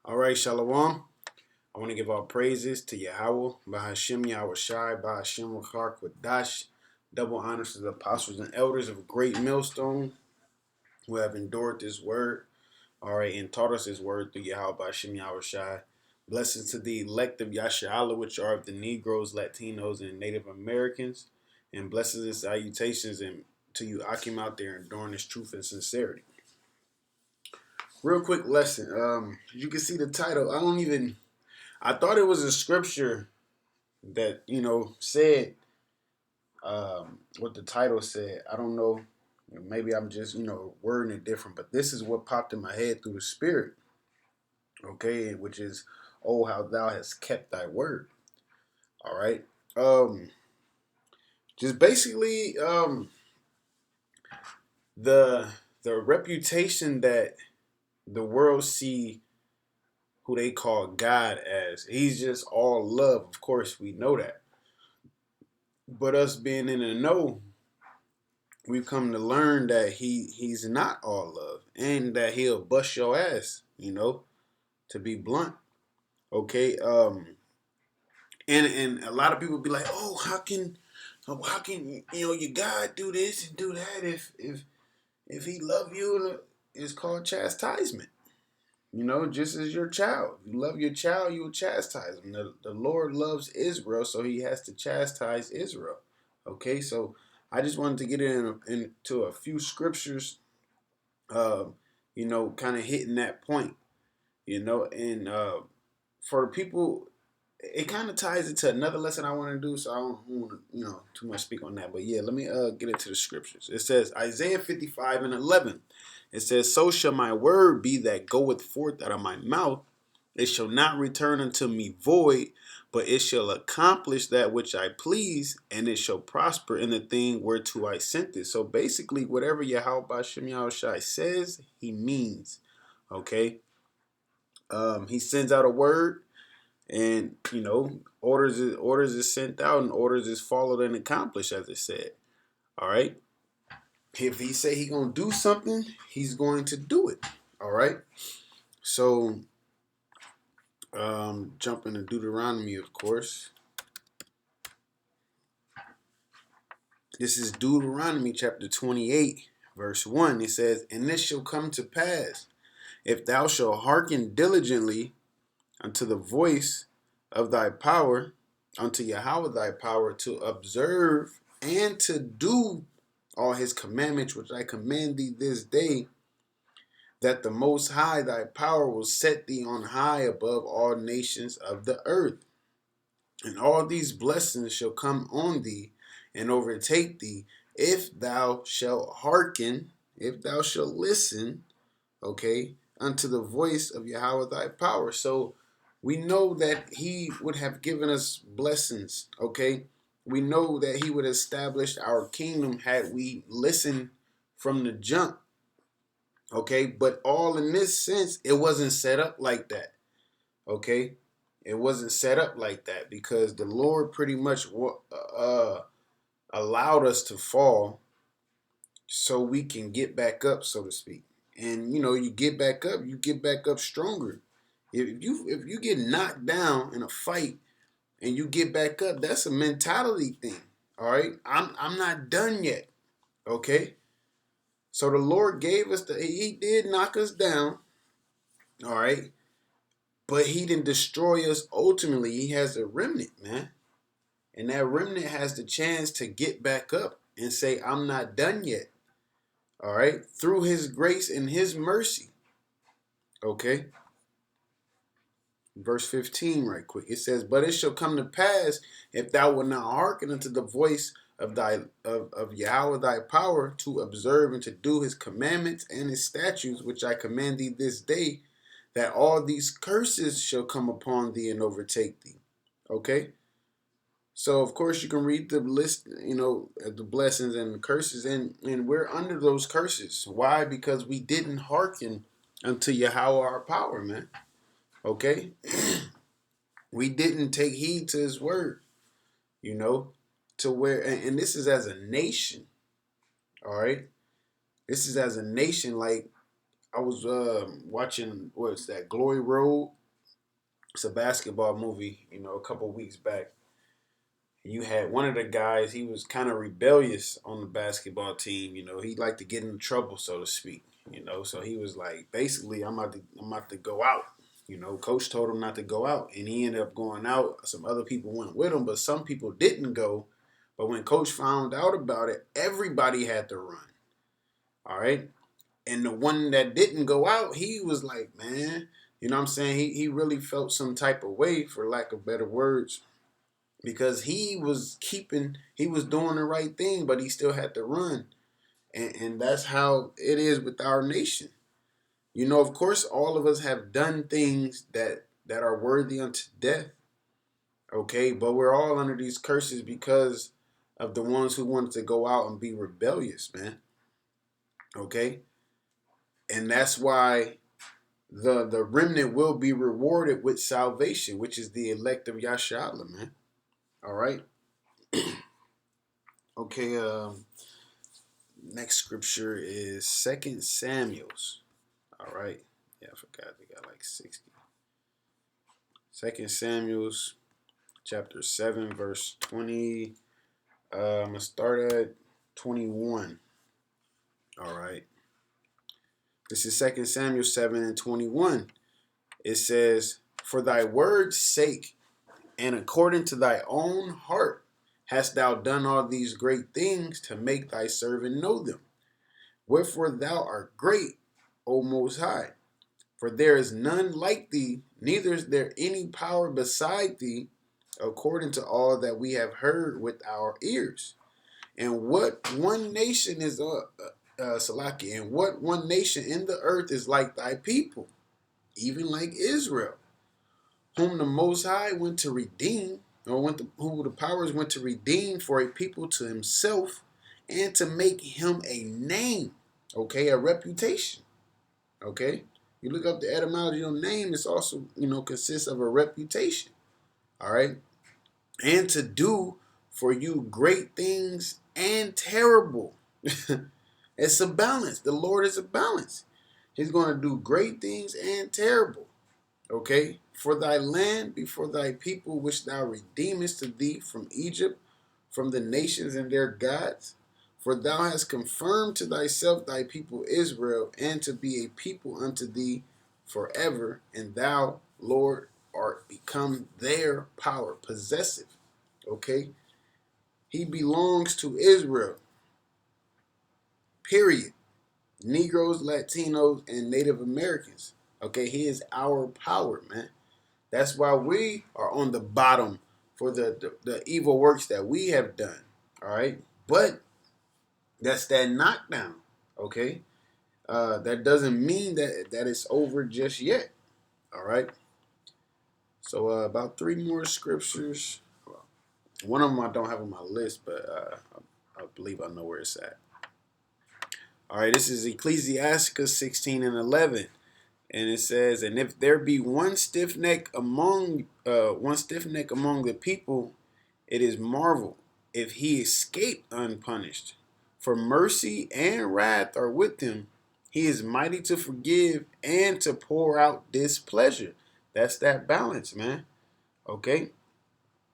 All right, Shalom. I want to give all praises to YAHAWAH, BAHASHAM, YAHAWASHI, BAHASHAM, QADASH. Double honors to the apostles and elders of a great millstone who have endured this word, all right, and taught us his word through YAHWAH, BAHASHAM, YAHAWASHI. Blessings to the elect of Yasharala, which are of the Negroes, Latinos, and Native Americans. And blessings and salutations to you, Akim, out there enduring this truth and sincerity. Real quick lesson. You can see the title. I thought it was a scripture that said what the title said. I don't know. Maybe I'm just wording it different, but this is what popped in my head through the spirit. Okay, which is, oh, how thou hast kept thy word. All right. Um, just basically the reputation that the world see who they call God as. He's just all love. Of course, we know that. But us being in the know, we've come to learn that he's not all love and that he'll bust your ass, to be blunt. Okay. And a lot of people be like, oh, how can your God do this and do that if he love you? It's called chastisement. Just as your child. If you love your child, you will chastise him. The Lord loves Israel, so he has to chastise Israel. Okay, so I just wanted to get into a few scriptures, uh, kind of hitting that point, and for people, it kind of ties into another lesson I want to do, so I don't want to, too much speak on that. But yeah, let me get into the scriptures. It says Isaiah 55:11. It says, "So shall my word be that goeth forth out of my mouth; it shall not return unto me void, but it shall accomplish that which I please, and it shall prosper in the thing whereto I sent it." So basically, whatever Yahawah Shem Yahushai says, he means. Okay. He sends out a word, and orders is sent out, and orders is followed and accomplished, as it said. All right. If he say he gonna do something, he's going to do it. All right. So, jumping to Deuteronomy, of course. This is Deuteronomy chapter 28, verse 1. It says, "And this shall come to pass, if thou shalt hearken diligently unto the voice of thy power, unto Yahawah thy power, to observe and to do all his commandments which I command thee this day, that the Most High thy power will set thee on high above all nations of the earth. And all these blessings shall come on thee and overtake thee, if thou shalt hearken, if thou shalt listen, okay, unto the voice of Yahawah thy power." So we know that he would have given us blessings, okay? We know that he would establish our kingdom had we listened from the jump, okay? But all in this sense, it wasn't set up like that, okay? It wasn't set up like that because the Lord pretty much allowed us to fall so we can get back up, so to speak. And you get back up stronger. If you get knocked down in a fight and you get back up, that's a mentality thing. All right, I'm not done yet. Okay, so the Lord gave us He did knock us down. All right, but He didn't destroy us. Ultimately, He has a remnant, man, and that remnant has the chance to get back up and say, "I'm not done yet." All right, through His grace and His mercy. Okay. Verse 15, right quick. It says, "But it shall come to pass, if thou wilt not hearken unto the voice of Yahawah thy power, to observe and to do his commandments and his statutes, which I command thee this day, that all these curses shall come upon thee and overtake thee." Okay? So of course you can read the list, the blessings and the curses, and we're under those curses. Why? Because we didn't hearken unto Yahawah our power, man. Okay? We didn't take heed to his word, to where, and this is as a nation, all right? This is as a nation, like, I was watching, what's that, Glory Road. It's a basketball movie, a couple weeks back. You had one of the guys, he was kind of rebellious on the basketball team. He liked to get in trouble, so to speak. So he was like, basically, I'm about to go out. Coach told him not to go out, and he ended up going out. Some other people went with him, but some people didn't go. But when coach found out about it, everybody had to run. All right. And the one that didn't go out, he was like, man, what I'm saying? He really felt some type of way, for lack of better words, because he was doing the right thing, but he still had to run. And that's how it is with our nation. Of course, all of us have done things that are worthy unto death. Okay, but we're all under these curses because of the ones who wanted to go out and be rebellious, man. Okay, and that's why the remnant will be rewarded with salvation, which is the elect of YAHAWAH, man. All right. Okay. Next scripture is 2 Samuel's. All right. Yeah, I forgot they got like 60. 2 Samuel's chapter 7, verse 20. I'm gonna start at 21. All right. This is 2 Samuel 7 and 21. It says, "For thy word's sake, and according to thy own heart, hast thou done all these great things to make thy servant know them. Wherefore thou art great, O Most High. For there is none like thee, neither is there any power beside thee, according to all that we have heard with our ears. And what one nation is Salaki, and what one nation in the earth is like thy people, even like Israel, whom the Most High went to redeem, who the powers went to redeem for a people to himself, and to make him a name." Okay, a reputation. Okay, you look up the etymology of name, it's also, consists of a reputation. All right, and to do for you great things and terrible. It's a balance. The Lord is a balance. He's going to do great things and terrible. Okay, for thy land before thy people, which thou redeemest to thee from Egypt, from the nations and their gods. For thou hast confirmed to thyself thy people Israel, and to be a people unto thee forever. And thou, Lord, art become their power, possessive. Okay, he belongs to Israel. Period. Negroes, Latinos, and Native Americans. Okay, he is our power, man. That's why we are on the bottom for the evil works that we have done. All right. But that's that knockdown. Okay. That doesn't mean that it's over just yet. All right. So about three more scriptures. One of them I don't have on my list, but I believe I know where it's at. All right. This is Ecclesiasticus 16 and 11. And it says, "And if there be one stiff neck among the people, it is marvel if he escape unpunished. For mercy and wrath are with him. He is mighty to forgive and to pour out displeasure." That's that balance, man. Okay?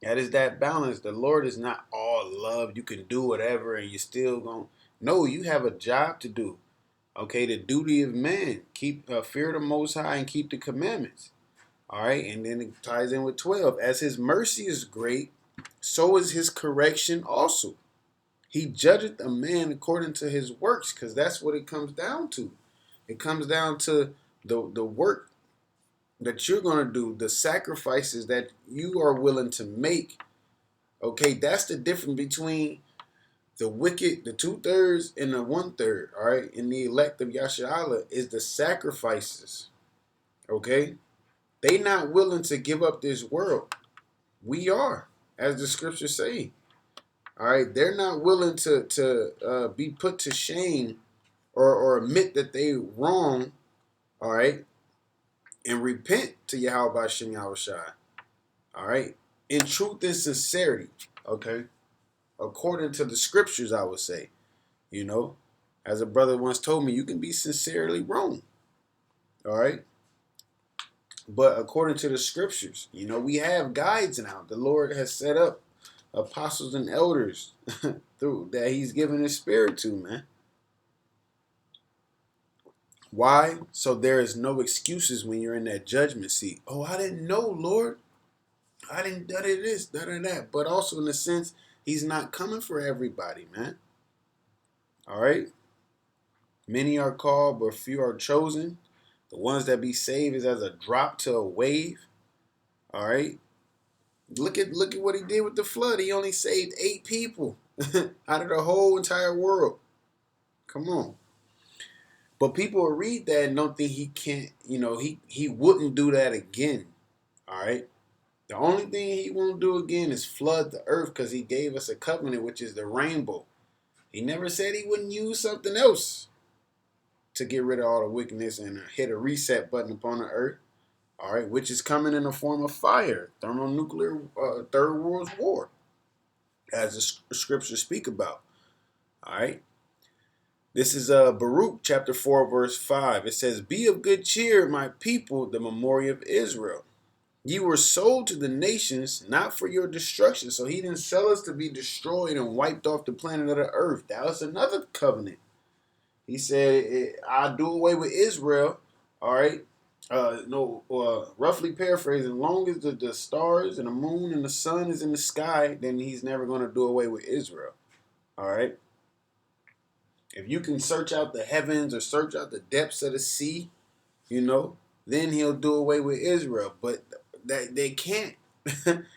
That is that balance. The Lord is not all love. You can do whatever and you're still going. No, you have a job to do. Okay, the duty of man, keep fear the Most High and keep the commandments. All right, and then it ties in with 12. "As his mercy is great, so is his correction also. He judgeth a man according to his works," because that's what it comes down to. It comes down to the work that you're going to do, the sacrifices that you are willing to make. Okay, that's the difference between the wicked, the 2/3 and the 1/3, all right, in the elect of YAHAWAH is the sacrifices. Okay, they not willing to give up this world. We are, as the scriptures say. All right, they're not willing to be put to shame or admit that they wrong. All right, and repent to YAHAWASHI YAHAWASHI. All right, in truth and sincerity. Okay, according to the scriptures, I would say. As a brother once told me, you can be sincerely wrong. All right. But according to the scriptures, we have guides now. The Lord has set up apostles and elders through that He's given His Spirit to, man. Why? So there is no excuses when you're in that judgment seat. Oh, I didn't know, Lord. I didn't do this, that. But also in the sense, He's not coming for everybody, man. All right. Many are called, but few are chosen. The ones that be saved is as a drop to a wave. All right. Look at what He did with the flood. He only saved 8 people out of the whole entire world. Come on. But people will read that and don't think He can't, he wouldn't do that again. All right. The only thing He won't do again is flood the earth because He gave us a covenant, which is the rainbow. He never said He wouldn't use something else to get rid of all the wickedness and hit a reset button upon the earth. All right, which is coming in the form of fire, thermonuclear third world war, as the scriptures speak about. All right. This is Baruch chapter 4, verse 5. It says, "Be of good cheer, my people, the memorial of Israel. You were sold to the nations, not for your destruction." So He didn't sell us to be destroyed and wiped off the planet of the earth. That was another covenant. He said, "I'll do away with Israel." All right. Roughly paraphrasing, as long as the stars and the moon and the sun is in the sky, then He's never going to do away with Israel. All right. If you can search out the heavens or search out the depths of the sea, then He'll do away with Israel. But that they can't.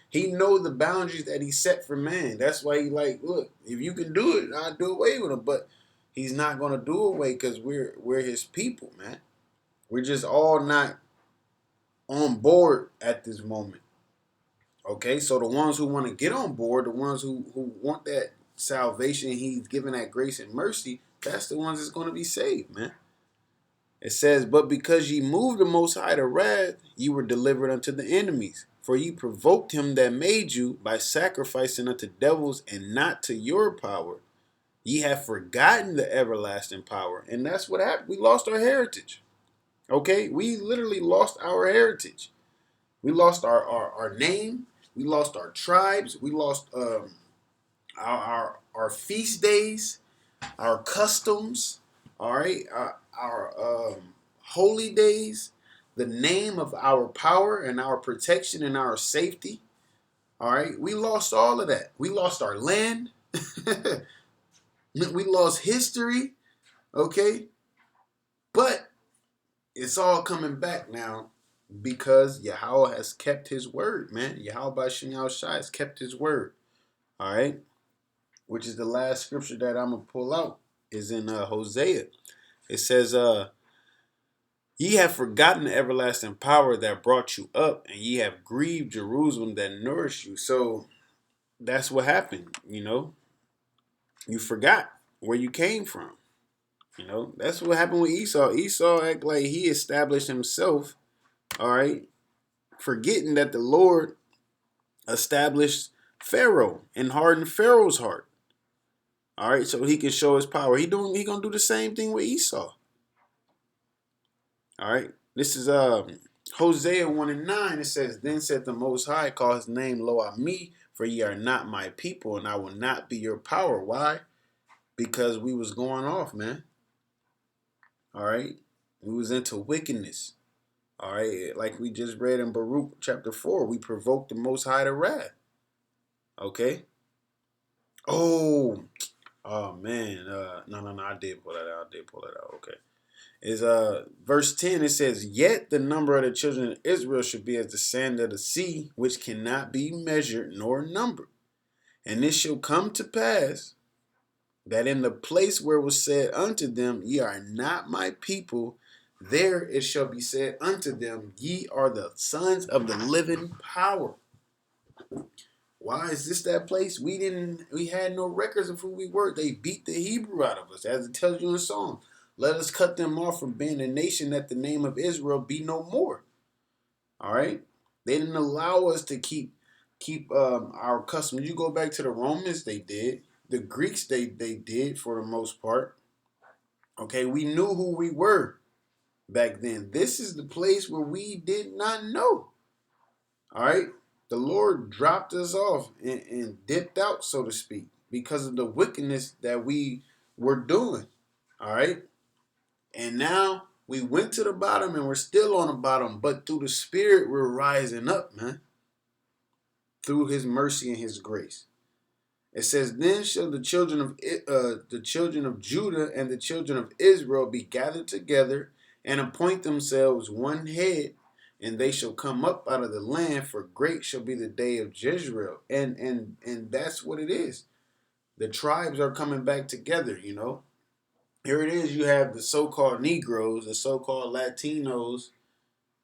He knows the boundaries that He set for man. That's why He look, if you can do it, I'll do away with them. But He's not going to do away because we're His people, man. We're just all not on board at this moment. Okay, so the ones who want to get on board, the ones who want that salvation, He's given that grace and mercy, that's the ones that's going to be saved, man. It says, "But because ye moved the Most High to wrath, ye were delivered unto the enemies. For ye provoked Him that made you by sacrificing unto devils and not to your power. Ye have forgotten the everlasting power." And that's what happened. We lost our heritage. Okay, we literally lost our heritage. We lost our name. We lost our tribes. We lost our feast days, our customs. All right, our holy days, the name of our power and our protection and our safety. All right, we lost all of that. We lost our land. We lost history. Okay, but it's all coming back now because Yahweh has kept His word, man. YAHAWASHI has kept His word. All right, which is the last scripture that I'm gonna pull out is in Hosea. It says, "Ye have forgotten the everlasting power that brought you up, and ye have grieved Jerusalem that nourished you." So that's what happened. You forgot where you came from. That's what happened with Esau. Esau act like he established himself. All right, forgetting that the Lord established Pharaoh and hardened Pharaoh's heart. All right, so he can show His power. He gonna do the same thing with Esau. All right, this is Hosea 1:9. It says, "Then said the Most High, call His name Lo Ami, for ye are not my people, and I will not be your power." Why? Because we was going off, man. All right, we was into wickedness. All right, like we just read in Baruch chapter 4, we provoked the Most High to wrath. Okay. Oh man. No. I did pull that out. Okay. Is verse 10, it says, "Yet the number of the children of Israel should be as the sand of the sea, which cannot be measured nor numbered. And it shall come to pass that in the place where it was said unto them, Ye are not my people, there it shall be said unto them, Ye are the sons of the living power." Why is this that place? We had no records of who we were. They beat the Hebrew out of us, as it tells you in the Psalm. "Let us cut them off from being a nation, that the name of Israel be no more." All right. They didn't allow us to keep our customs. You go back to the Romans, they did. The Greeks, they did for the most part. Okay, we knew who we were. back then. This is the place where we did not know. All right. The Lord dropped us off and dipped out, so to speak, because of the wickedness that we were doing. All right. And now we went to the bottom and we're still on the bottom, but through the Spirit, we're rising up, man, through His mercy and His grace. It says, "Then shall the children of Judah and the children of Israel be gathered together and appoint themselves one head, and they shall come up out of the land. For great shall be the day of Jezreel." And that's what it is. The tribes are coming back together. Here it is. You have the so-called Negroes, the so-called Latinos,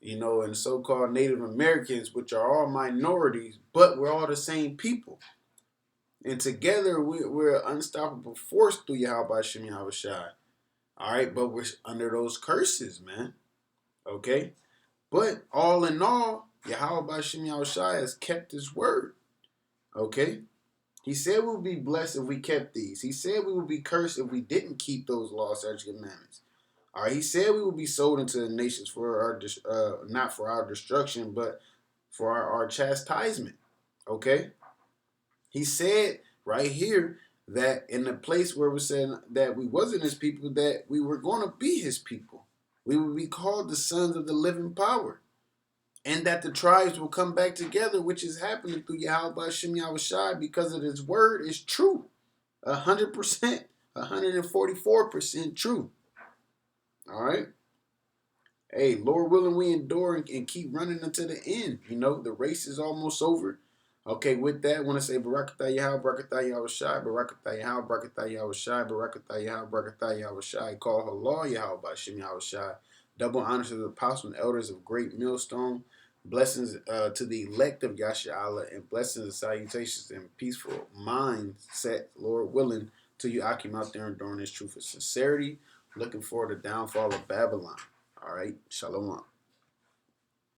and so-called Native Americans, which are all minorities, but we're all the same people. And together we're an unstoppable force through YAHAWASHI, YAHAWASHI. All right, but we're under those curses, man. Okay? But all in all, YAHAWASHI, YAHAWASHI has kept His word. Okay? He said we would be blessed if we kept these. He said we would be cursed if we didn't keep those laws, statutes, and commandments. All right, He said we would be sold into the nations for our not for our destruction, but for our chastisement. Okay? He said right here that in the place where we said that we wasn't His people, that we were going to be His people. We would be called the sons of the living power. And that the tribes will come back together, which is happening through YAHAWASHI, YAHAWASHI, because of His word is true. 100%, 144% true. All right? Hey, Lord willing, we endure and keep running until the end. The race is almost over. Okay, with that, I want to say Barakatah Yahweh, Barakatah Yahweh Shai, Barakatah Yahweh, Barakatah Yahweh Shai, Barakatah Yahweh, Barakatah Yahweh Shai, call HALAL Yahweh Bashim Yahweh Shai. Double honors to the apostles and elders of Great Millstone. Blessings to the elect of Yasha, and blessings and salutations and peaceful mindset, Lord willing, to you, Akim, out there enduring this truth of sincerity. Looking forward to the downfall of Babylon. All right, Shalom.